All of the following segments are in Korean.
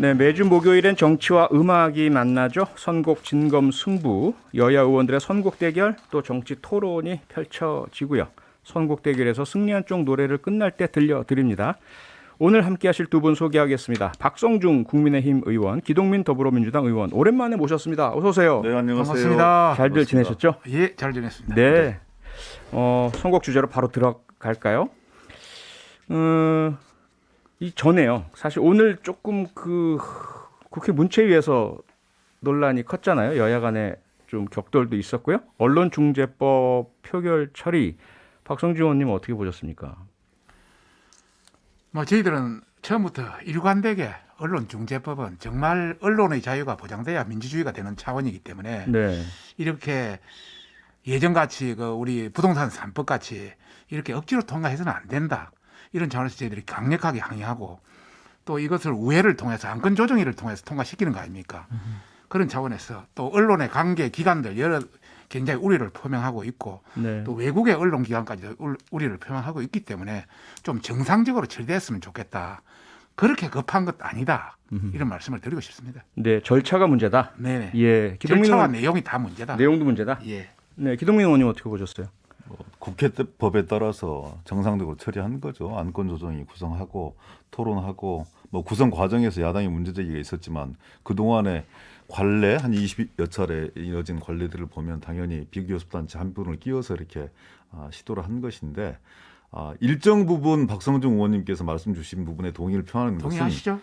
네, 매주 목요일엔 정치와 음악이 만나죠. 선곡 진검 승부, 여야 의원들의 선곡 대결, 또 정치 토론이 펼쳐지고요. 선곡 대결에서 승리한 쪽 노래를 끝날 때 들려드립니다. 오늘 함께하실 두 분 소개하겠습니다. 박성중 국민의힘 의원, 기동민 더불어민주당 의원, 오랜만에 모셨습니다. 어서 오세요. 네, 안녕하세요. 반갑습니다. 잘들 지내셨죠? 예, 잘 지냈습니다. 네. 선곡 주제로 바로 들어갈까요? 이 전에요. 사실 오늘 조금 국회 문체위에서 논란이 컸잖아요. 여야 간에 좀 격돌도 있었고요. 언론중재법 표결 처리, 박성중 의원님 어떻게 보셨습니까? 저희들은 처음부터 일관되게 언론중재법은 정말 언론의 자유가 보장돼야 민주주의가 되는 차원이기 때문에 네. 이렇게 예전같이 우리 부동산 3법 같이 이렇게 억지로 통과해서는 안 된다. 이런 차원에서 저희들이 강력하게 항의하고 또 이것을 우회를 통해서 안건 조정위를 통해서 통과시키는 거 아닙니까? 그런 차원에서 또 언론의 관계 기관들 여러 굉장히 우려를 표명하고 있고 네. 또 외국의 언론 기관까지도 우려를 표명하고 있기 때문에 좀 정상적으로 처리됐으면 좋겠다. 그렇게 급한 것 아니다. 이런 말씀을 드리고 싶습니다. 네, 절차가 문제다. 네. 예. 절차와 내용이 다 문제다. 내용도 문제다. 예. 네, 기동민 의원님 어떻게 보셨어요? 국회법에 따라서 정상적으로 처리한 거죠. 안건 조정이 구성하고 토론하고 구성 과정에서 야당의 문제 제기가 있었지만 그동안에 관례 한 20여 차례 이어진 관례들을 보면 당연히 비교섭단체 한 분을 끼워서 이렇게 시도를 한 것인데 일정 부분 박성중 의원님께서 말씀 주신 부분에 동의를 표하는 동의하시죠?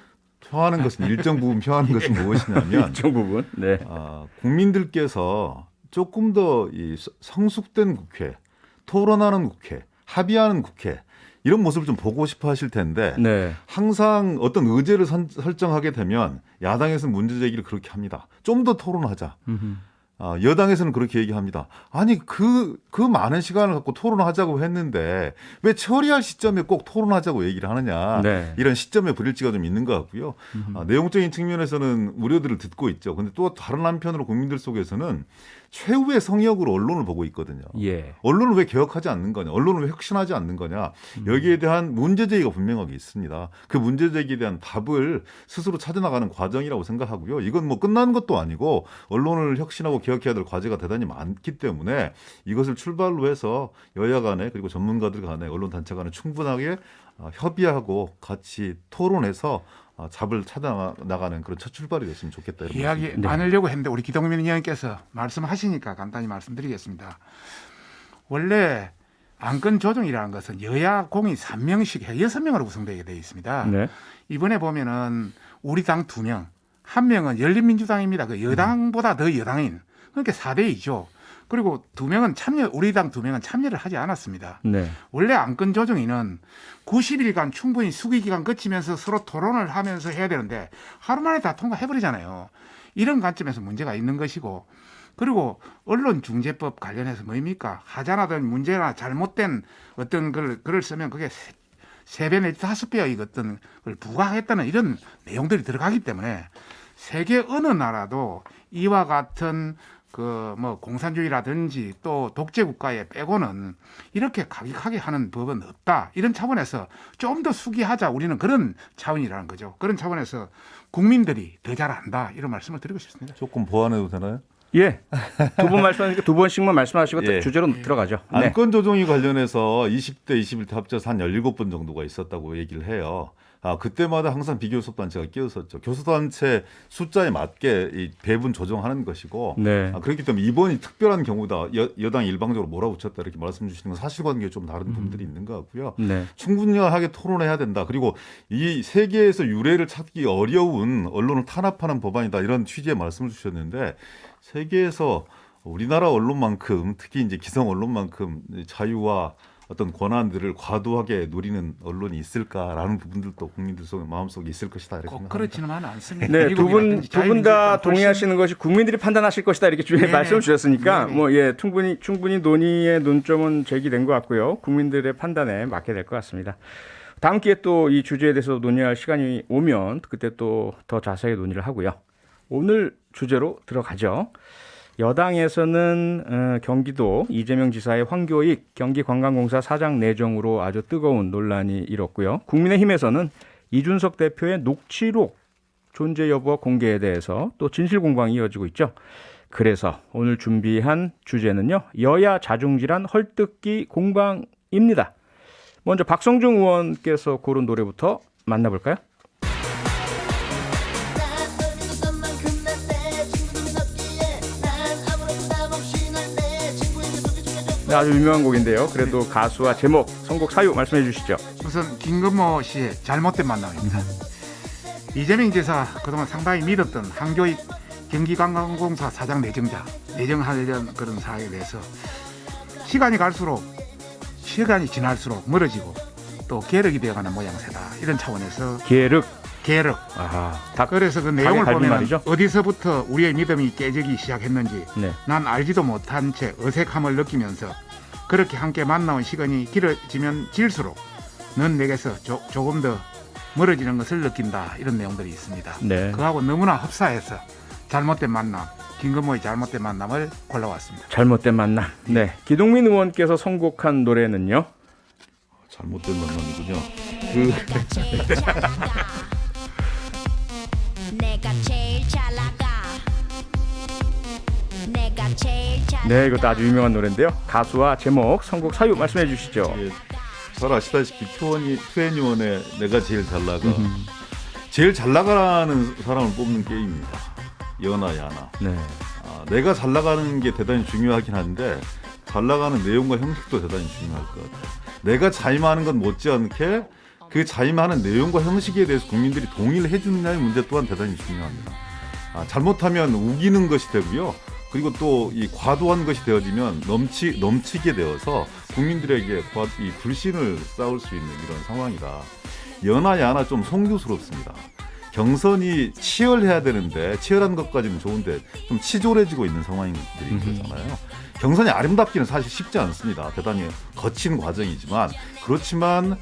것은 일정 부분 표하는 것은 무엇이냐면 일정 부분. 네. 국민들께서 조금 더 이 성숙된 국회, 토론하는 국회, 합의하는 국회 이런 모습을 좀 보고 싶어 하실 텐데 네. 항상 어떤 의제를 설정하게 되면 야당에서는 문제 제기를 그렇게 합니다. 좀 더 토론하자. 여당에서는 그렇게 얘기합니다. 아니 그 많은 시간을 갖고 토론하자고 했는데 왜 처리할 시점에 꼭 토론하자고 얘기를 하느냐. 네. 이런 시점의 불일치가 좀 있는 것 같고요. 내용적인 측면에서는 우려들을 듣고 있죠. 그런데 또 다른 한편으로 국민들 속에서는 최후의 성역으로 언론을 보고 있거든요. 예. 언론을 왜 개혁하지 않는 거냐, 언론을 왜 혁신하지 않는 거냐, 여기에 대한 문제제기가 분명하게 있습니다. 그 문제제기에 대한 답을 스스로 찾아나가는 과정이라고 생각하고요. 이건 끝난 것도 아니고 언론을 혁신하고 개혁해야 될 과제가 대단히 많기 때문에 이것을 출발로 해서 여야 간에 그리고 전문가들 간에 언론 단체 간에 충분하게 협의하고 같이 토론해서 답을 찾아 나가는 그런 첫 출발이 됐으면 좋겠다. 이런 이야기 말씀입니다. 나누려고 했는데 우리 기동민 의원께서 말씀하시니까 간단히 말씀드리겠습니다. 원래 안건 조정이라는 것은 여야 공이 3명씩 해 6명으로 구성되게 되어 있습니다. 네. 이번에 보면은 우리 당 2명, 한 명은 열린민주당입니다. 그 여당보다 더 여당인. 그러니까 4대2죠. 그리고 2명은 우리 당 2명은 참여를 하지 않았습니다. 네. 원래 안건 조정위는 90일간 충분히 수기 기간 거치면서 서로 토론을 하면서 해야 되는데 하루 만에 다 통과해버리잖아요. 이런 관점에서 문제가 있는 것이고 그리고 언론중재법 관련해서 뭡니까? 하자나든 문제나 잘못된 어떤 글을 쓰면 그게 3배 내지 5배의 어떤 걸 부과하겠다는 이런 내용들이 들어가기 때문에 세계 어느 나라도 이와 같은 공산주의라든지 또 독재 국가에 빼고는 이렇게 가격하게 하는 법은 없다. 이런 차원에서 좀 더 수기하자. 우리는 그런 차원이라는 거죠. 그런 차원에서 국민들이 더 잘 안다. 이런 말씀을 드리고 싶습니다. 조금 보완해도 되나요? 예. 두 분 말씀하니까 두 번씩만 말씀하시고 예. 주제로 들어가죠. 네. 안건 조정위 관련해서 20대, 21대 합쳐서 한 17번 정도가 있었다고 얘기를 해요. 그때마다 항상 비교섭단체가 끼었었죠. 교섭단체 숫자에 맞게 이 배분 조정하는 것이고 네. 그렇기 때문에 이번이 특별한 경우다. 여당이 일방적으로 몰아붙였다 이렇게 말씀 주시는 건 사실관계가 좀 다른 부분들이 있는 것 같고요. 네. 충분하게 토론해야 된다. 그리고 이 세계에서 유례를 찾기 어려운 언론을 탄압하는 법안이다. 이런 취지의 말씀을 주셨는데 세계에서 우리나라 언론만큼 특히 이제 기성 언론만큼 자유와 어떤 권한들을 과도하게 누리는 언론이 있을까라는 부분들도 국민들 속 마음속에 있을 것이다 이렇게 꼭 생각합니다. 그렇지는 않습니다. 네, 두 분 다 동의하시는 것이 국민들이 판단하실 것이다 이렇게 네네. 말씀을 주셨으니까 네네. 충분히 논의의 논점은 제기된 것 같고요. 국민들의 판단에 맡게 될 것 같습니다. 다음 기회에 또 이 주제에 대해서 논의할 시간이 오면 그때 또 더 자세히 논의를 하고요. 오늘 주제로 들어가죠. 여당에서는 경기도 이재명 지사의 황교익 경기관광공사 사장 내정으로 아주 뜨거운 논란이 일었고요. 국민의힘에서는 이준석 대표의 녹취록 존재 여부와 공개에 대해서 또 진실 공방이 이어지고 있죠. 그래서 오늘 준비한 주제는요. 여야 자중질환 헐뜯기 공방입니다. 먼저 박성중 의원께서 고른 노래부터 만나볼까요? 네, 아주 유명한 곡인데요. 그래도 가수와 제목, 선곡 사유 말씀해 주시죠. 우선 김건모 씨의 잘못된 만남입니다. 이재명 지사 그동안 상당히 믿었던 한교익 경기관광공사 사장 내정하려는 그런 사항에 대해서 시간이 지날수록 멀어지고 또 계륵이 되어가는 모양새다. 이런 차원에서 계륵. 그래서 그 내용을 보면 말이죠? 어디서부터 우리의 믿음이 깨지기 시작했는지 네. 난 알지도 못한 채 어색함을 느끼면서 그렇게 함께 만나온 시간이 길어지면 질수록 넌 내게서 조금 더 멀어지는 것을 느낀다. 이런 내용들이 있습니다. 네. 그하고 너무나 흡사해서 잘못된 만남, 김건모의 잘못된 만남을 골라왔습니다. 잘못된 만남. 네, 기동민 의원께서 선곡한 노래는요. 잘못된 만남이군요. 내가 제일 잘 나가. 내가 제일 잘 네, 이것도 아주 유명한 노래인데요. 가수와 제목, 선곡 사유 말씀해 주시죠. 예, 잘 아시다시피 투애니원의 내가 제일 잘 나가. 제일 잘 나가라는 사람을 뽑는 게임입니다. 여나 야나. 네. 내가 잘 나가는 게 대단히 중요하긴 한데 잘 나가는 내용과 형식도 대단히 중요할 것 같아요. 내가 자임하는 건 못지않게 그 자임하는 내용과 형식에 대해서 국민들이 동의를 해주느냐의 문제 또한 대단히 중요합니다. 잘못하면 우기는 것이 되고요. 그리고 또 이 과도한 것이 되어지면 넘치게 되어서 국민들에게 이 불신을 쌓을 수 있는 이런 상황이다. 여나 야나 좀 송구스럽습니다. 경선이 치열해야 되는데 치열한 것까지는 좋은데 좀 치졸해지고 있는 상황들이 그렇잖아요. 경선이 아름답기는 사실 쉽지 않습니다. 대단히 거친 과정이지만 그렇지만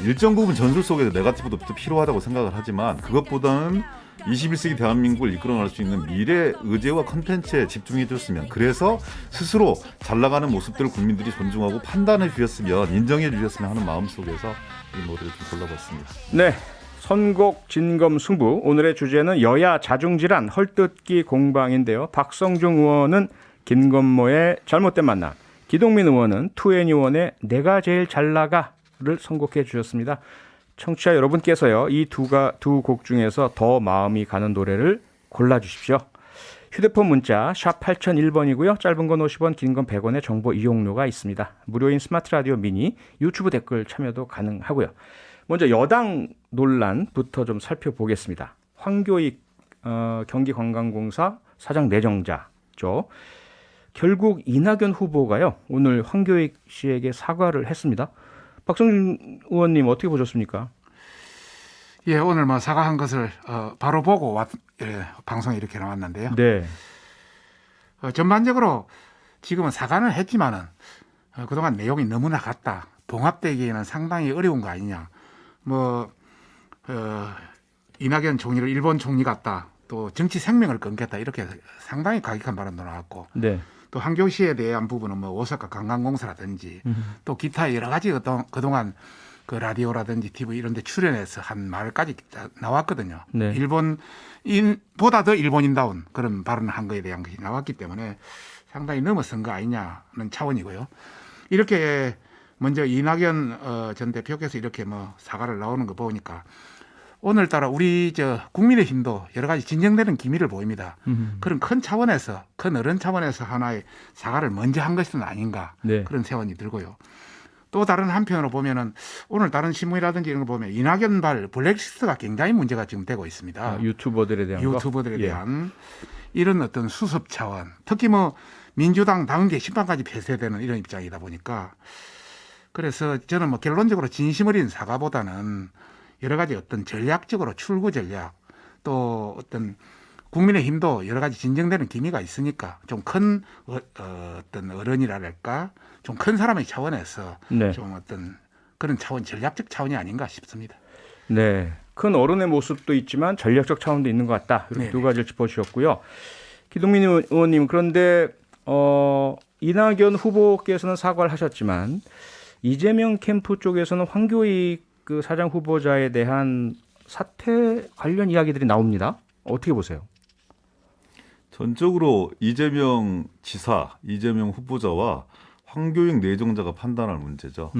일정 부분 전술 속에서 네거티브도 필요하다고 생각을 하지만 그것보다는 21세기 대한민국을 이끌어갈 수 있는 미래 의제와 컨텐츠에 집중해 줬으면 그래서 스스로 잘 나가는 모습들을 국민들이 존중하고 판단해 주셨으면 인정해 주셨으면 하는 마음속에서 이 노래를 좀 골라봤습니다. 네. 선곡 진검 승부. 오늘의 주제는 여야 자중질환 헐뜯기 공방인데요. 박성중 의원은 김건모의 잘못된 만남, 기동민 의원은 투애니원의 내가 제일 잘 나가를 선곡해 주셨습니다. 청취자 여러분께서요. 이 두 곡 중에서 더 마음이 가는 노래를 골라주십시오. 휴대폰 문자 샵 8001번이고요. 짧은 건 50원, 긴 건 100원의 정보 이용료가 있습니다. 무료인 스마트 라디오 미니, 유튜브 댓글 참여도 가능하고요. 먼저 여당 논란부터 좀 살펴보겠습니다. 황교익 경기관광공사 사장 내정자죠. 결국 이낙연 후보가요. 오늘 황교익 씨에게 사과를 했습니다. 박성준 의원님 어떻게 보셨습니까? 예, 오늘 뭐 사과한 것을 바로 보고 방송에 이렇게 나왔는데요. 네. 전반적으로 지금은 사과는 했지만은 그동안 내용이 너무나 같다. 봉합되기에는 상당히 어려운 거 아니냐. 이낙연 총리를 일본 총리 같다. 또 정치 생명을 끊겠다. 이렇게 상당히 가격한 발언도 나왔고. 네. 또 황교익 씨에 대한 부분은 뭐 오사카 관광공사라든지 또 기타 여러 가지 그동안 그 라디오라든지 TV 이런 데 출연해서 한 말까지 나왔거든요. 네. 일본보다 더 일본인다운 그런 발언을 한 거에 대한 것이 나왔기 때문에 상당히 넘어선 거 아니냐는 차원이고요. 이렇게 먼저 이낙연 전 대표께서 이렇게 뭐 사과를 나오는 거 보니까 오늘따라 우리 국민의힘도 여러 가지 진정되는 기미를 보입니다. 그런 큰 차원에서, 큰 어른 차원에서 하나의 사과를 먼저 한 것은 아닌가 네. 그런 세원이 들고요. 또 다른 한편으로 보면은 오늘 다른 신문이라든지 이런 거 보면 이낙연발 블랙리스트가 굉장히 문제가 지금 되고 있습니다. 유튜버들에 대한 유튜버들에 대한 이런 어떤 수습 차원, 특히 뭐 민주당 당계 심판까지 폐쇄되는 이런 입장이다 보니까 그래서 저는 뭐 결론적으로 진심 어린 사과보다는 여러 가지 어떤 전략적으로 출구 전략 또 어떤 국민의힘도 여러 가지 진정되는 기미가 있으니까 좀 큰 어떤 어른이랄까 좀 큰 사람의 차원에서 네. 좀 어떤 그런 차원 전략적 차원이 아닌가 싶습니다. 네. 큰 어른의 모습도 있지만 전략적 차원도 있는 것 같다. 이렇게 두 가지를 짚어주셨고요. 기동민 의원님 그런데 이낙연 후보께서는 사과를 하셨지만 이재명 캠프 쪽에서는 황교익 그 사장 후보자에 대한 사퇴 관련 이야기들이 나옵니다. 어떻게 보세요? 전적으로 이재명 지사, 이재명 후보자와 황교익 내정자가 판단할 문제죠.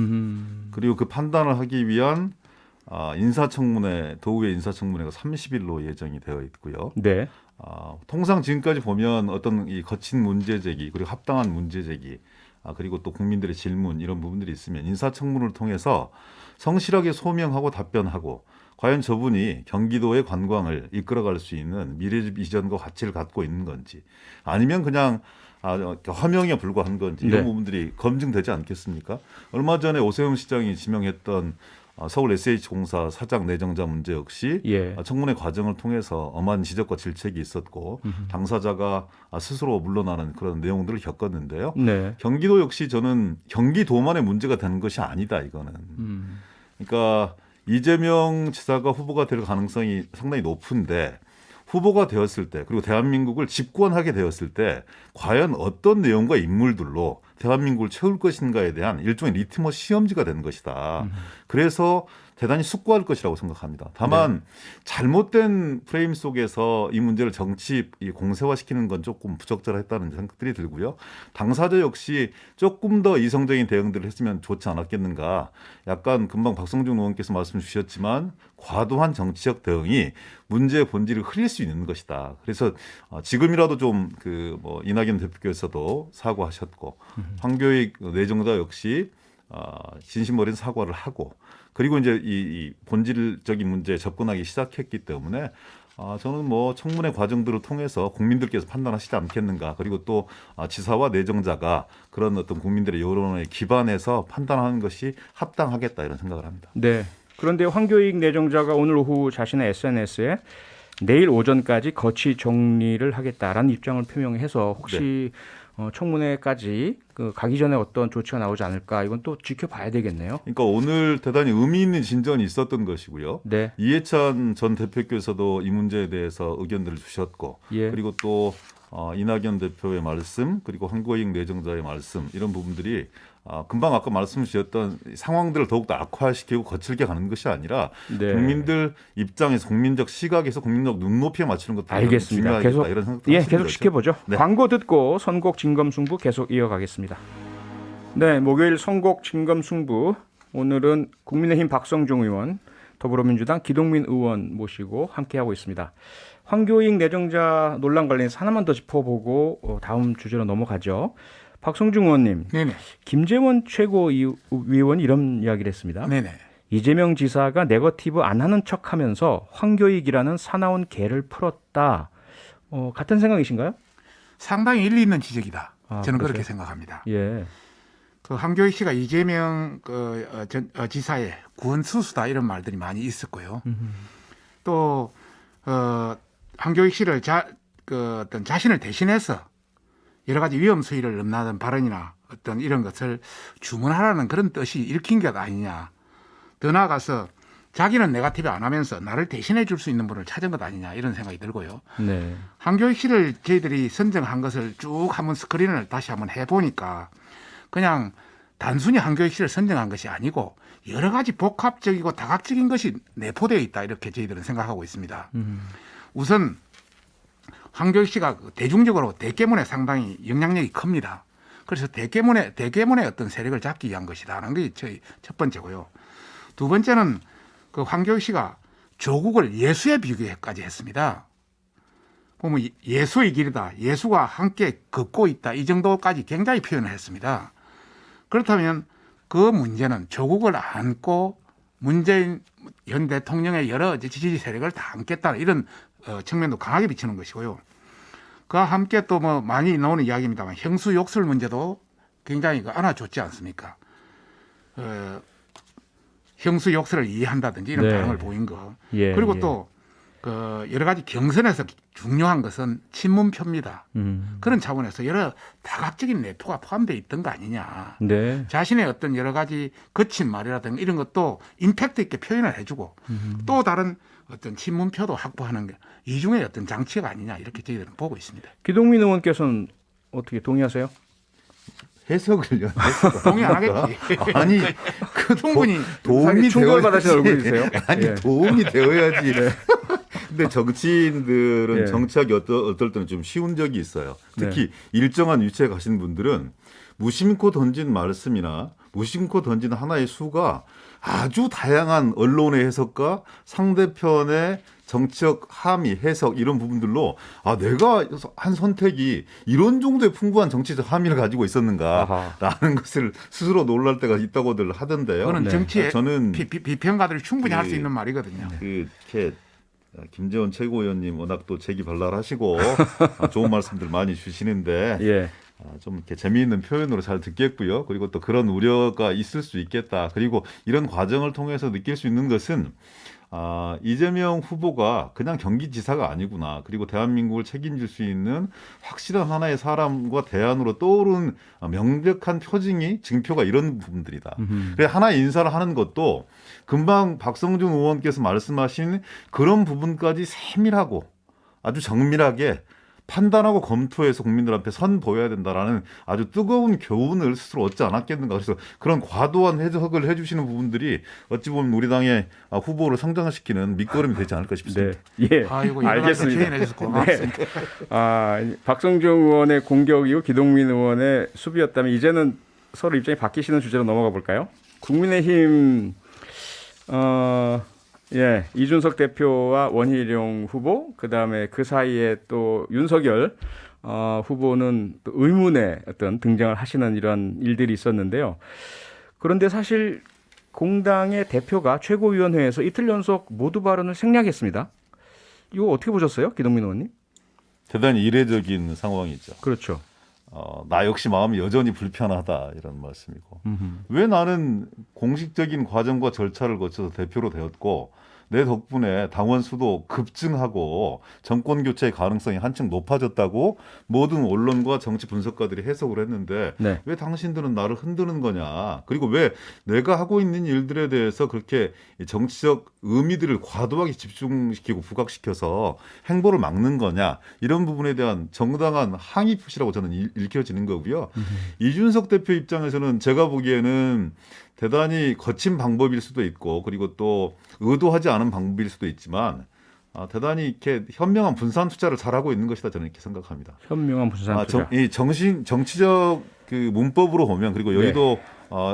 그리고 그 판단을 하기 위한 인사청문회, 도의회 인사청문회가 30일로 예정이 되어 있고요. 네. 통상 지금까지 보면 어떤 이 거친 문제 제기 그리고 합당한 문제 제기 그리고 또 국민들의 질문 이런 부분들이 있으면 인사청문을 통해서 성실하게 소명하고 답변하고 과연 저분이 경기도의 관광을 이끌어갈 수 있는 미래 비전과 가치를 갖고 있는 건지 아니면 그냥 허명에 불과한 건지 이런 네. 부분들이 검증되지 않겠습니까? 얼마 전에 오세훈 시장이 지명했던 서울 SH공사 사장 내정자 문제 역시 예. 청문회 과정을 통해서 엄한 지적과 질책이 있었고 당사자가 스스로 물러나는 그런 내용들을 겪었는데요. 네. 경기도 역시 저는 경기도만의 문제가 되는 것이 아니다 이거는. 그러니까 이재명 지사가 후보가 될 가능성이 상당히 높은데 후보가 되었을 때 그리고 대한민국을 집권하게 되었을 때 과연 어떤 내용과 인물들로 대한민국을 채울 것인가에 대한 일종의 리트머스 시험지가 되는 것이다. 그래서 대단히 숙고할 것이라고 생각합니다. 다만 잘못된 프레임 속에서 이 문제를 정치 공세화시키는 건 조금 부적절했다는 생각들이 들고요. 당사자 역시 조금 더 이성적인 대응들을 했으면 좋지 않았겠는가. 약간 금방 박성중 의원께서 말씀 주셨지만 과도한 정치적 대응이 문제의 본질을 흐릴 수 있는 것이다. 그래서 지금이라도 좀 이낙연 대표께서도 사과하셨고 황교익 내정자 역시 진심 어린 사과를 하고 그리고 이제 이 본질적인 문제에 접근하기 시작했기 때문에 저는 청문회 과정들을 통해서 국민들께서 판단하시지 않겠는가. 그리고 또 지사와 내정자가 그런 어떤 국민들의 여론에 기반해서 판단하는 것이 합당하겠다 이런 생각을 합니다. 네. 그런데 황교익 내정자가 오늘 오후 자신의 SNS에 내일 오전까지 거취 정리를 하겠다라는 입장을 표명해서 혹시 청문회까지 가기 전에 어떤 조치가 나오지 않을까 이건 또 지켜봐야 되겠네요. 그러니까 오늘 대단히 의미 있는 진전이 있었던 것이고요. 네. 이해찬 전 대표께서도 이 문제에 대해서 의견들을 주셨고 예. 그리고 또 이낙연 대표의 말씀 그리고 황교익 내정자의 말씀 이런 부분들이 금방 아까 말씀 주셨던 상황들을 더욱더 악화시키고 거칠게 가는 것이 아니라 네. 국민들 입장에서 국민적 시각에서 국민적 눈높이에 맞추는 것도 알겠습니다. 중요하겠다 계속 이런 생각도 예, 했습니다. 계속 지켜보죠. 네. 광고 듣고 선곡 진검승부 계속 이어가겠습니다. 네, 목요일 선곡 진검승부 오늘은 국민의힘 박성중 의원, 더불어민주당 기동민 의원 모시고 함께하고 있습니다. 황교익 내정자 논란 관련해서 하나만 더 짚어보고 다음 주제로 넘어가죠. 박성중 의원님, 네네. 김재원 최고위원이 이런 이야기를 했습니다. 네네. 이재명 지사가 네거티브 안 하는 척하면서 황교익이라는 사나운 개를 풀었다. 같은 생각이신가요? 상당히 일리 있는 지적이다. 저는 그러세요? 그렇게 생각합니다. 예. 황교익 씨가 이재명 지사의 구원수수다 이런 말들이 많이 있었고요. 또 황교익 씨를 어떤 자신을 대신해서 여러 가지 위험 수위를 넘나든 발언이나 어떤 이런 것을 주문하라는 그런 뜻이 읽힌 것 아니냐. 더 나아가서 자기는 네거티브 안 하면서 나를 대신해 줄 수 있는 분을 찾은 것 아니냐 이런 생각이 들고요. 네. 황교익 씨를 저희들이 선정한 것을 쭉 한번 스크린을 다시 한번 해보니까 그냥 단순히 황교익 씨를 선정한 것이 아니고 여러 가지 복합적이고 다각적인 것이 내포되어 있다 이렇게 저희들은 생각하고 있습니다. 우선 황교익 씨가 대중적으로 대깨문에 상당히 영향력이 큽니다. 그래서 대깨문의 어떤 세력을 잡기 위한 것이다라는 게 저희 첫 번째고요. 두 번째는 황교익 씨가 조국을 예수에 비교까지 했습니다. 보면 예수의 길이다. 예수가 함께 걷고 있다. 이 정도까지 굉장히 표현을 했습니다. 그렇다면 그 문제는 조국을 안고 문재인 현 대통령의 여러 지지 세력을 다 안겠다는 이런 측면도 강하게 비치는 것이고요. 그와 함께 또 많이 나오는 이야기입니다만 형수 욕설 문제도 굉장히 안아줬지 않습니까? 형수 욕설을 이해한다든지 이런 반응을 보인 거. 예, 그리고 또 여러 가지 경선에서 중요한 것은 친문표입니다. 그런 차원에서 여러 다각적인 내포가 포함되어 있던 거 아니냐. 네. 자신의 어떤 여러 가지 거친 말이라든가 이런 것도 임팩트 있게 표현을 해주고 또 다른 어떤 친문표도 확보하는 게 이중의 어떤 장치가 아니냐 이렇게 저희들은 보고 있습니다. 기동민 의원께서는 어떻게 동의하세요? 해석을요. 동의 안 하겠지. 아니 그 충분히 도움이 충격을 되어야지. 받으신 얼굴이세요? 아니 예. 도움이 되어야지. 근데 정치인들은 예. 정치하기 어떨 때는 좀 쉬운 적이 있어요. 특히 네. 일정한 위치에 가신 분들은 무심코 던진 말씀이나 무심코 던진 하나의 수가 아주 다양한 언론의 해석과 상대편의 정치적 함의, 해석 이런 부분들로 아 내가 한 선택이 이런 정도의 풍부한 정치적 함의를 가지고 있었는가라는 것을 스스로 놀랄 때가 있다고들 하던데요. 그거는 네. 정치의 저는 비평가들이 충분히 할 수 그- 있는 말이거든요. 이렇게 김재원 최고위원님 워낙 또 재기발랄하시고 좋은 말씀들 많이 주시는데 예. 좀 이렇게 재미있는 표현으로 잘 듣겠고요. 그리고 또 그런 우려가 있을 수 있겠다. 그리고 이런 과정을 통해서 느낄 수 있는 것은 이재명 후보가 그냥 경기지사가 아니구나. 그리고 대한민국을 책임질 수 있는 확실한 하나의 사람과 대안으로 떠오른 명백한 표징이 증표가 이런 부분들이다. 그래서 하나의 인사를 하는 것도 금방 박성준 의원께서 말씀하신 그런 부분까지 세밀하고 아주 정밀하게 판단하고 검토해서 국민들한테 선보여야 된다라는 아주 뜨거운 교훈을 스스로 얻지 않았겠는가. 그래서 그런 과도한 해석을 해주시는 부분들이 어찌 보면 우리 당의 후보를 성장시키는 밑거름이 되지 않을까 싶습니다. 네. 예. 아이고 알겠습니다. 조인해 주셔서 고맙습니다. 박성중 의원의 공격이고 기동민 의원의 수비였다면 이제는 서로 입장이 바뀌시는 주제로 넘어가 볼까요? 국민의힘 이준석 대표와 원희룡 후보, 그다음에 그 사이에 또 윤석열 후보는 또 의문의 어떤 등장을 하시는 이런 일들이 있었는데요. 그런데 사실 공당의 대표가 최고위원회에서 이틀 연속 모두 발언을 생략했습니다. 이거 어떻게 보셨어요, 기동민 의원님? 대단히 이례적인 상황이죠. 그렇죠. 나 역시 마음이 여전히 불편하다 이런 말씀이고 왜 나는 공식적인 과정과 절차를 거쳐서 대표로 되었고 내 덕분에 당원 수도 급증하고 정권 교체의 가능성이 한층 높아졌다고 모든 언론과 정치 분석가들이 해석을 했는데 네. 왜 당신들은 나를 흔드는 거냐. 그리고 왜 내가 하고 있는 일들에 대해서 그렇게 정치적 의미들을 과도하게 집중시키고 부각시켜서 행보를 막는 거냐. 이런 부분에 대한 정당한 항의 표시라고 저는 읽혀지는 거고요. 이준석 대표 입장에서는 제가 보기에는 대단히 거친 방법일 수도 있고 그리고 또 의도하지 않은 방법일 수도 있지만 대단히 이렇게 현명한 분산 투자를 잘하고 있는 것이다 저는 이렇게 생각합니다. 현명한 분산 투자. 이 정치적 그 문법으로 보면 그리고 여의도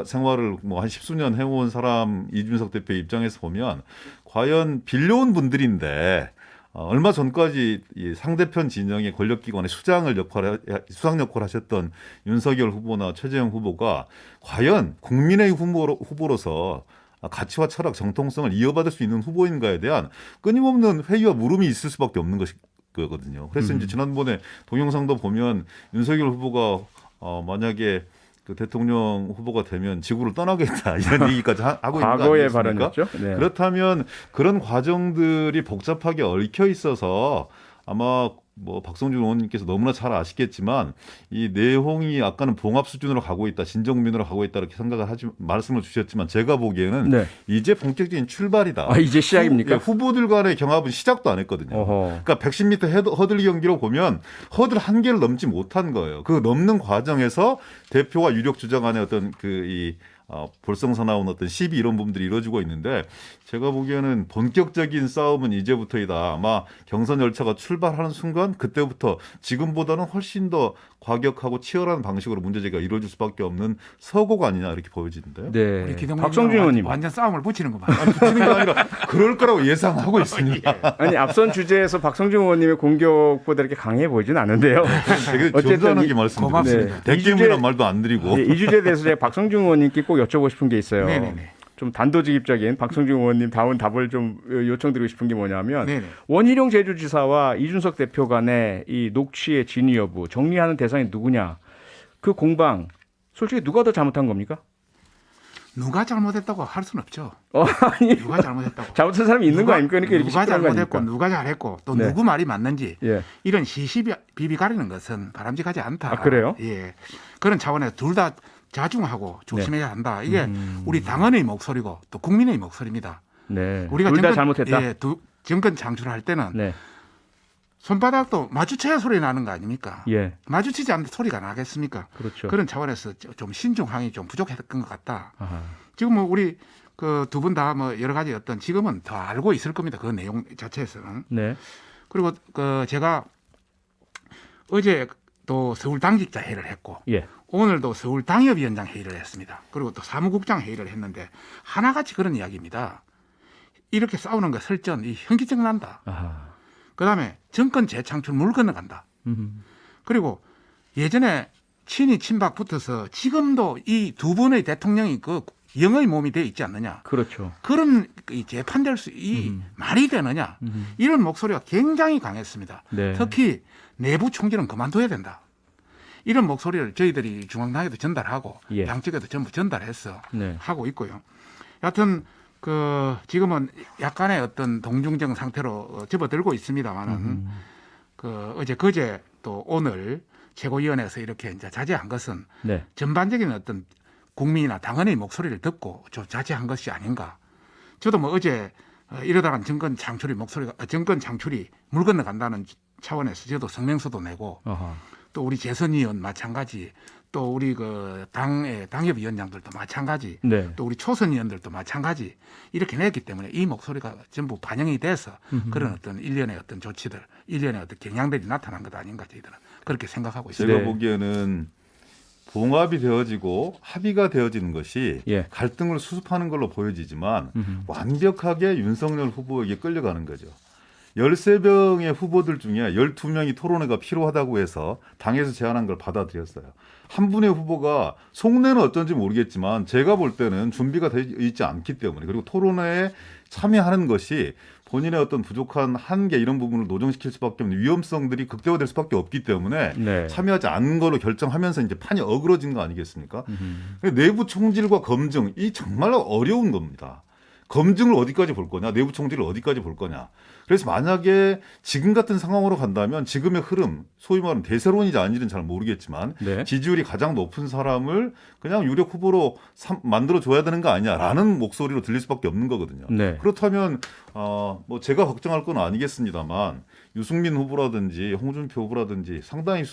생활을 뭐 한 10수년 해온 사람 이준석 대표 입장에서 보면 과연 빌려온 분들인데 얼마 전까지 이 상대편 진영의 권력기관의 수장 역할을 하셨던 윤석열 후보나 최재형 후보가 과연 국민의 후보로서 가치와 철학, 정통성을 이어받을 수 있는 후보인가에 대한 끊임없는 회의와 물음이 있을 수밖에 없는 것이거든요. 그래서 이제 지난번에 동영상도 보면 윤석열 후보가 만약에 그 대통령 후보가 되면 지구를 떠나겠다 이런 얘기까지 하고 있는 거 과거의 아니겠습니까? 발언이었죠. 네. 그렇다면 그런 과정들이 복잡하게 얽혀 있어서 아마 뭐 박성준 의원님께서 너무나 잘 아시겠지만 이 내용이 아까는 봉합 수준으로 가고 있다, 진정민으로 가고 있다 이렇게 생각을 말씀을 주셨지만 제가 보기에는 네. 이제 본격적인 출발이다. 이제 시작입니까? 후보들 간의 경합은 시작도 안 했거든요. 어허. 그러니까 110m 허들 경기로 보면 허들 한 개를 넘지 못한 거예요. 그 넘는 과정에서 대표와 유력 주장 간의 어떤 볼성사 나온 어떤 시비 이런 부분들이 이루어지고 있는데 제가 보기에는 본격적인 싸움은 이제부터이다. 아마 경선 열차가 출발하는 순간 그때부터 지금보다는 훨씬 더 과격하고 치열한 방식으로 문제제기가 이루어질 수밖에 없는 서고가 아니냐 이렇게 보여지는데요. 네. 우리 기동민 박성준 의원님. 완전 싸움을 붙이는 거만. 붙이는 게 아니라 그럴 거라고 예상하고 있습니다. 아니 앞선 주제에서 박성준 의원님의 공격보다 이렇게 강해 보이진 않은데요. 되게 어쨌든 점잖하게 말씀드립니다. 고맙습니다. 대규모란 말도 안 드리고. 이 주제에 대해서 제가 박성준 의원님께 꼭 여쭤보고 싶은 게 있어요. 네네네. 좀 단도직입적인 박성준 의원님 다운 답을 좀 요청드리고 싶은 게 뭐냐면 네네. 원희룡 제주지사와 이준석 대표 간의 이 녹취의 진위 여부 정리하는 대상이 누구냐. 그 공방 솔직히 누가 더 잘못한 겁니까? 누가 잘못했다고 할 수는 없죠. 아니 누가 잘못했다고. 잘못한 사람이 있는 거 아닙니까? 그러니까 이렇게 누가 시끄러운 거 잘못했고 아닙니까? 누가 잘했고 또 네. 누구 말이 맞는지 예. 이런 시시비비 가리는 것은 바람직하지 않다. 그래요? 예. 그런 차원에서 둘 다 자중하고 조심해야 한다. 이게 우리 당원의 목소리고 또 국민의 목소리입니다. 네. 우리가 둘 다 잘못했다. 정권 창출할 때는 네. 손바닥도 마주쳐야 소리 나는 거 아닙니까? 예, 마주치지 않는데 소리가 나겠습니까? 그렇죠. 그런 차원에서 좀 신중함이 좀 부족했던 것 같다. 아하. 지금 뭐 우리 그 두 분 다 뭐 여러 가지 어떤 지금은 더 알고 있을 겁니다. 그 내용 자체에서는. 네, 그리고 그 제가 어제 또 서울 당직자 회의를 했고 예, 오늘도 서울 당협위원장 회의를 했습니다. 그리고 또 사무국장 회의를 했는데 하나같이 그런 이야기입니다. 이렇게 싸우는 거 설전 이 현기증 난다. 아하. 그다음에 정권 재창출 물 건너간다. 음. 그리고 예전에 친이 친박 붙어서 지금도 이 두 분의 대통령이 그 영의 몸이 돼 있지 않느냐. 그렇죠. 그런 이 재판될 수 이 말이 되느냐. 이런 목소리가 굉장히 강했습니다. 네. 특히 내부 총질은 그만둬야 된다. 이런 목소리를 저희들이 중앙당에도 전달하고 예. 양쪽에도 전부 전달해서 네. 하고 있고요. 여하튼 그 지금은 약간의 어떤 동중정 상태로 접어들고 있습니다만은 그 어제 그제 또 오늘 최고위원회에서 이렇게 이제 자제한 것은 네. 전반적인 어떤 국민이나 당원의 목소리를 듣고 좀 자제한 것이 아닌가. 저도 뭐 어제 이러다간 정권 창출이 물 건너간다는 차원에서 저도 성명서도 내고 아하. 또 우리 재선 의원 마찬가지 또 우리 그 당의 당협위원장들도 마찬가지 네. 또 우리 초선 의원들도 마찬가지 이렇게 냈기 때문에 이 목소리가 전부 반영이 돼서 그런 어떤 일련의 어떤 조치들 일련의 어떤 경향들이 나타난 것 아닌가 저희들은 그렇게 생각하고 있습니다. 제가 보기에는 봉합이 되어지고 합의가 되어지는 것이 예. 갈등을 수습하는 걸로 보여지지만 완벽하게 윤석열 후보에게 끌려가는 거죠. 13명의 후보들 중에 12명이 토론회가 필요하다고 해서 당에서 제안한 걸 받아들였어요. 한 분의 후보가 속내는 어쩐지 모르겠지만 제가 볼 때는 준비가 되어 있지 않기 때문에 그리고 토론회에 참여하는 것이 본인의 어떤 부족한 한계 이런 부분을 노정시킬 수밖에 없는 위험성들이 극대화될 수밖에 없기 때문에 네. 참여하지 않는 걸로 결정하면서 이제 판이 어그러진 거 아니겠습니까? 내부 총질과 검증 이 정말 어려운 겁니다. 검증을 어디까지 볼 거냐, 내부 총질을 어디까지 볼 거냐. 그래서 만약에 지금 같은 상황으로 간다면 지금의 흐름, 소위 말하는 대세론이지 아닌지는 잘 모르겠지만 네. 지지율이 가장 높은 사람을 그냥 유력 후보로 만들어줘야 되는 거 아니냐라는 목소리로 들릴 수밖에 없는 거거든요. 네. 그렇다면 뭐 제가 걱정할 건 아니겠습니다만 유승민 후보라든지 홍준표 후보라든지 상당히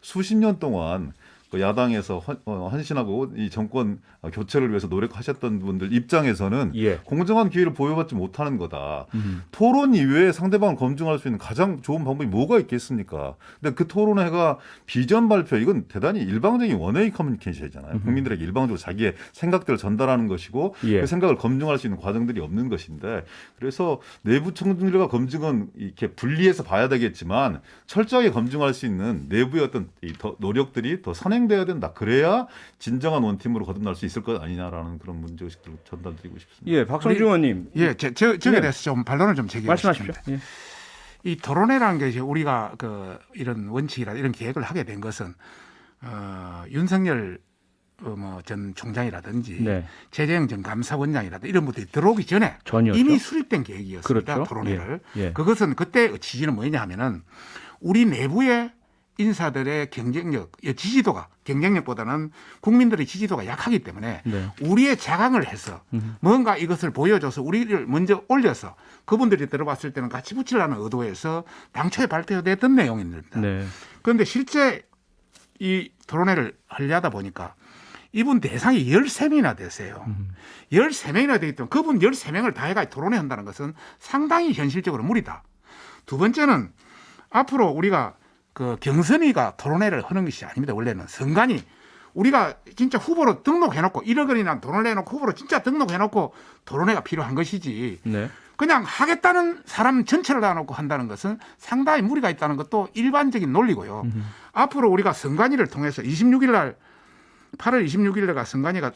수십 년 동안 그 야당에서 헌신하고 이 정권 교체를 위해서 노력하셨던 분들 입장에서는 예. 공정한 기회를 보여받지 못하는 거다. 토론 이외에 상대방을 검증할 수 있는 가장 좋은 방법이 뭐가 있겠습니까? 근데 그 토론회가 비전 발표 이건 대단히 일방적인 원웨이 커뮤니케이션이잖아요. 국민들에게 일방적으로 자기의 생각들을 전달하는 것이고 예. 그 생각을 검증할 수 있는 과정들이 없는 것인데 그래서 내부 총질과 검증은 이렇게 분리해서 봐야 되겠지만 철저하게 검증할 수 있는 내부의 어떤 노력들이 더 선행돼야 된다. 그래야 진정한 원팀으로 거듭날 수 있을 것 아니냐라는 그런 문제의식들을 전달드리고 싶습니다. 예, 박성중 의원님. 예, 저기에 네. 대해서 좀 반론을 좀 제기하고 말씀하십시오. 싶습니다. 예. 이 토론회라는 게 이제 우리가 그 이런 원칙이라 이런 계획을 하게 된 것은 윤석열 뭐 전 총장이라든지 네. 최재형 전 감사원장이라든지 이런 분들이 들어오기 전에 전이었죠. 이미 수립된 계획이었습니다. 그렇죠. 토론회를. 예. 예. 그것은 그때 취지는 뭐냐 하면은 우리 내부의 인사들의 경쟁력, 지지도가 경쟁력보다는 국민들의 지지도가 약하기 때문에 네. 우리의 자강을 해서 뭔가 이것을 보여줘서 우리를 먼저 올려서 그분들이 들어봤을 때는 같이 붙이려는 의도에서 당초에 발표됐던 내용입니다. 네. 그런데 실제 이 토론회를 하려다 보니까 이분 대상이 13명이나 되세요. 13명이나 되기 때문에 그분 13명을 다 해가 토론회 한다는 것은 상당히 현실적으로 무리다. 두 번째는 앞으로 우리가 그 경선위가 토론회를 하는 것이 아닙니다. 원래는 선관위 우리가 진짜 후보로 등록해놓고 1억 원이나 돈을 내놓고 후보로 진짜 등록해놓고 토론회가 필요한 것이지. 네. 그냥 하겠다는 사람 전체를 다 놓고 한다는 것은 상당히 무리가 있다는 것도 일반적인 논리고요. 앞으로 우리가 선관위를 통해서 26일 날 8월 26일 날가 선관위가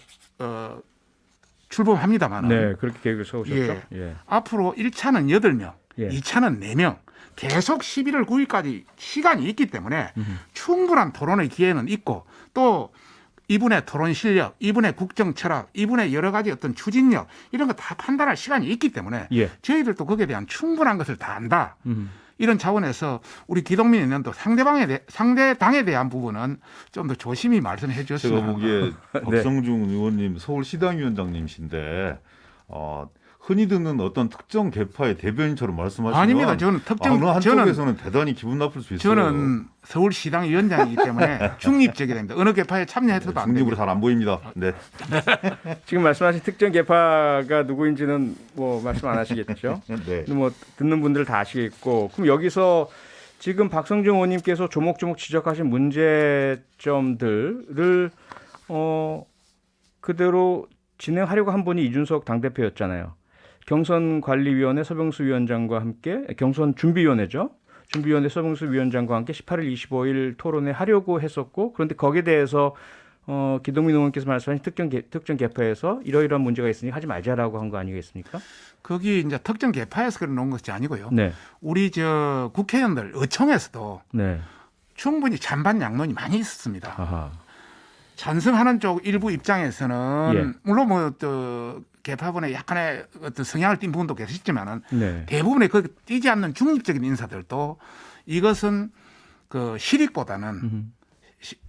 출범합니다만 네, 그렇게 계획을 세우셨죠. 예. 예. 앞으로 1차는 8명, 예. 2차는 4명 계속 11월 9일까지 시간이 있기 때문에 충분한 토론의 기회는 있고 또 이분의 토론 실력, 이분의 국정 철학, 이분의 여러 가지 어떤 추진력 이런 거 다 판단할 시간이 있기 때문에 예. 저희들도 거기에 대한 충분한 것을 다 안다. 이런 차원에서 우리 기동민 의원도 상대 당에 대한 부분은 좀 더 조심히 말씀해 주셨으면. 제가 보기에 네. 박성중 의원님 서울시당위원장님이신데 흔히 듣는 어떤 특정 계파의 대변인처럼 말씀하시면 아닙니다. 저는 어느 한쪽에서는 대단히 기분 나쁠 수 있어요. 저는 서울시당 위원장이기 때문에 중립적이 됩니다. 어느 계파에 참여해서도 안 중립으로 됩니다. 잘 안 보입니다. 네. 지금 말씀하신 특정 계파가 누구인지는 뭐 말씀 안 하시겠죠? 네. 뭐 듣는 분들 다 아시겠고, 그럼 여기서 지금 박성중 의원님께서 조목조목 지적하신 문제점들을 그대로 진행하려고 한 분이 이준석 당대표였잖아요. 경선관리위원회 서병수 위원장과 함께 경선준비위원회죠. 준비위원회 서병수 위원장과 함께 18일, 25일 토론회 하려고 했었고, 그런데 거기에 대해서 기동민 의원께서 말씀하신 특정 계파에서 이러이러한 문제가 있으니 하지 말자라고 한 거 아니겠습니까? 거기 이제 특정 계파에서 그래 놓은 것이 아니고요. 네, 우리 저 국회의원들 의총에서도 네, 충분히 찬반 양론이 많이 있었습니다. 아하, 찬성하는 쪽 일부 입장에서는 예. 물론 뭐또 계파분의 약간의 어떤 성향을 띈 부분도 계시지만은 네, 대부분의 그 띄지 않는 중립적인 인사들도 이것은 그 실익보다는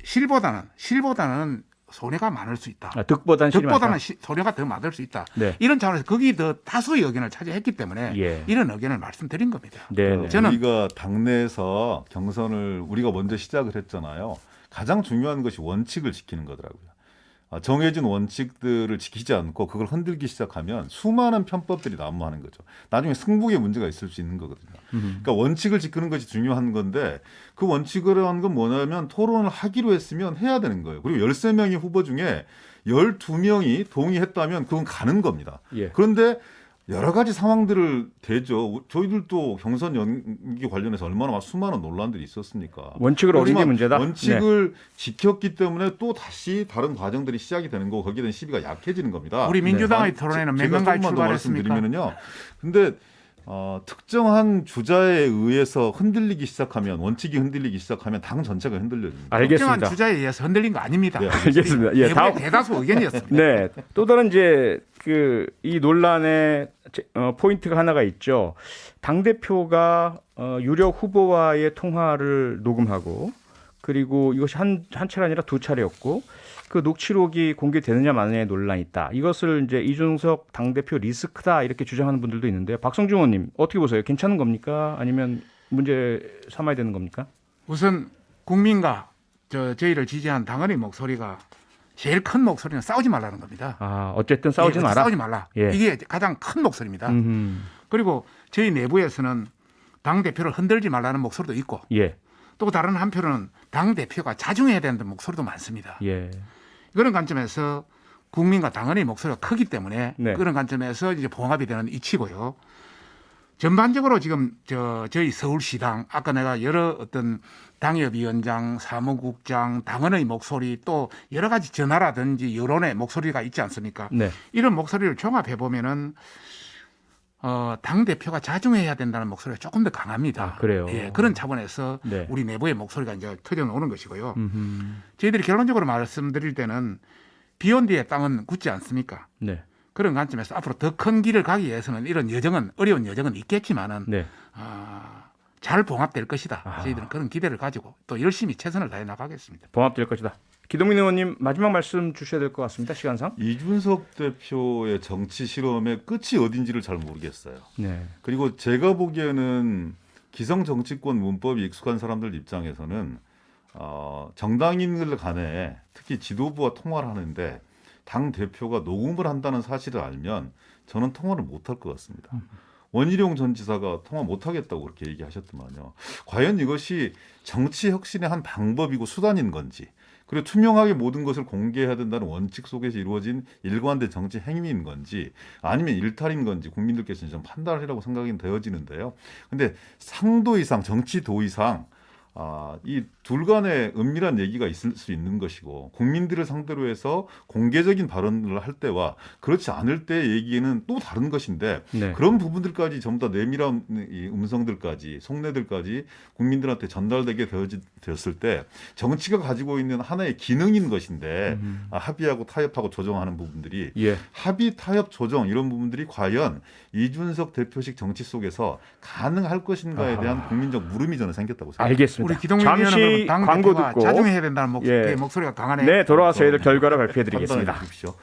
실보다는 손해가 많을 수 있다. 득보다는 실이 득보다는 많다. 손해가 더 많을 수 있다. 네. 이런 차원에서 거기 더 다수의 의견을 차지했기 때문에 예. 이런 의견을 말씀드린 겁니다. 네, 네. 저는 우리가 당내에서 경선을 우리가 먼저 시작을 했잖아요. 가장 중요한 것이 원칙을 지키는 거더라고요. 정해진 원칙들을 지키지 않고 그걸 흔들기 시작하면 수많은 편법들이 난무하는 거죠. 나중에 승부에 문제가 있을 수 있는 거거든요. 그러니까 원칙을 지키는 것이 중요한 건데 그 원칙을 한 건 뭐냐면 토론을 하기로 했으면 해야 되는 거예요. 그리고 13명의 후보 중에 12명이 동의했다면 그건 가는 겁니다. 예. 그런데 여러 가지 상황들을 대죠. 저희들도 경선 연기 관련해서 얼마나 수많은 논란들이 있었습니까? 원칙을 어긴 게 하지만 문제다. 원칙을 지켰기 때문에 또 다시 다른 과정들이 시작이 되는 거고 거기에 대한 시비가 약해지는 겁니다. 우리 민주당의 네. 토론회는 몇 제가 명까지 조금만 더 출발했습니까? 말씀드리면요. 근데 특정한 주자에 의해서 흔들리기 시작하면 원칙이 흔들리기 시작하면 당 전체가 흔들려집니다. 알겠습니다. 특정한 주자에 의해서 흔들린 거 아닙니다. 네, 알겠습니다. 예, 대부분의 대다수 의견이었습니다. 네, 또 다른 이제 이 논란의 포인트가 하나가 있죠. 당 대표가 유력 후보와의 통화를 녹음하고 그리고 이것이 한 차례 아니라 두 차례였고 그 녹취록이 공개되느냐 마느냐의 논란이 있다. 이것을 이제 이준석 당 대표 리스크다 이렇게 주장하는 분들도 있는데 박성중 의원님 어떻게 보세요? 괜찮은 겁니까? 아니면 문제 삼아야 되는 겁니까? 우선 국민과 저희를 지지한 당원의 목소리가 제일 큰 목소리는 싸우지 말라는 겁니다. 어쨌든 싸우지 예, 마라. 싸우지 말라. 예. 이게 가장 큰 목소리입니다. 음흠. 그리고 저희 내부에서는 당 대표를 흔들지 말라는 목소리도 있고 예, 또 다른 한편으로는 당 대표가 자중해야 되는 목소리도 많습니다. 예, 그런 관점에서 국민과 당원의 목소리가 크기 때문에 네. 그런 관점에서 이제 봉합이 되는 이치고요. 전반적으로 지금 저희 서울시당 아까 내가 여러 어떤 당협위원장, 사무국장, 당원의 목소리 또 여러 가지 전화라든지 여론의 목소리가 있지 않습니까? 네, 이런 목소리를 종합해 보면은 당 대표가 자중해야 된다는 목소리가 조금 더 강합니다. 그래요? 예, 그런 차원에서 네. 우리 내부의 목소리가 이제 터져 나오는 것이고요. 음흠. 저희들이 결론적으로 말씀드릴 때는 비온 뒤에 땅은 굳지 않습니까? 네, 그런 관점에서 앞으로 더 큰 길을 가기 위해서는 이런 어려운 여정은 있겠지만은 네. 잘 봉합될 것이다. 아. 저희들은 그런 기대를 가지고 또 열심히 최선을 다해 나가겠습니다. 봉합될 것이다. 기동민 의원님 마지막 말씀 주셔야 될 것 같습니다. 시간상. 이준석 대표의 정치 실험의 끝이 어딘지를 잘 모르겠어요. 네. 그리고 제가 보기에는 기성 정치권 문법이 익숙한 사람들 입장에서는 정당인들 간에 특히 지도부와 통화를 하는데 당 대표가 녹음을 한다는 사실을 알면 저는 통화를 못할 것 같습니다. 원희룡 전 지사가 통화 못하겠다고 그렇게 얘기하셨더만요. 과연 이것이 정치 혁신의 한 방법이고 수단인 건지 그리고 투명하게 모든 것을 공개해야 된다는 원칙 속에서 이루어진 일관된 정치 행위인 건지 아니면 일탈인 건지 국민들께서는 좀 판단을 하라고 생각이 되어지는데요. 근데 상도 이상 정치도 이상 이 둘 간의 은밀한 얘기가 있을 수 있는 것이고 국민들을 상대로 해서 공개적인 발언을 할 때와 그렇지 않을 때의 얘기는 또 다른 것인데 네. 그런 부분들까지 전부 다 내밀한 이 음성들까지 속내들까지 국민들한테 전달되게 되었을 때 정치가 가지고 있는 하나의 기능인 것인데 합의하고 타협하고 조정하는 부분들이 예. 합의, 타협, 조정 이런 부분들이 과연 이준석 대표식 정치 속에서 가능할 것인가에 대한 국민적 물음이 저는 생겼다고 생각합니다. 알겠습니다. 우리 기동민 의원은 당 광고 대표가 듣고 자중해야 된다는 예. 목소리가 강하네요. 네, 돌아와서 저희들 결과를 발표해드리겠습니다. 판단해 주십시오.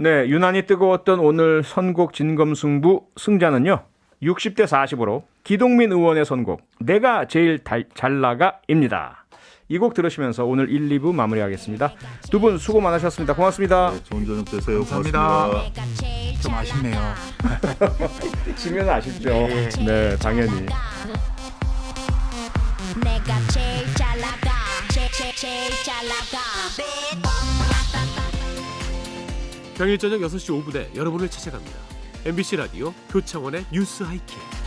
네, 유난히 뜨거웠던 오늘 선곡 진검승부 승자는요. 60대 40으로 기동민 의원의 선곡 내가 제일 잘 나가입니다. 이 곡 들으시면서 오늘 1, 2부 마무리하겠습니다. 두 분 수고 많으셨습니다. 고맙습니다. 네, 좋은 저녁 되세요. 감사합니다. 고맙습니다. 내가 제일 좀 잘 아쉽네요. 지면 아쉽죠. 네, 당연히. 내가 제일 잘 나가 제일 잘 나가 평일 저녁 6시 5분에 여러분을 찾아갑니다. MBC 라디오 표창원의 뉴스 하이킥.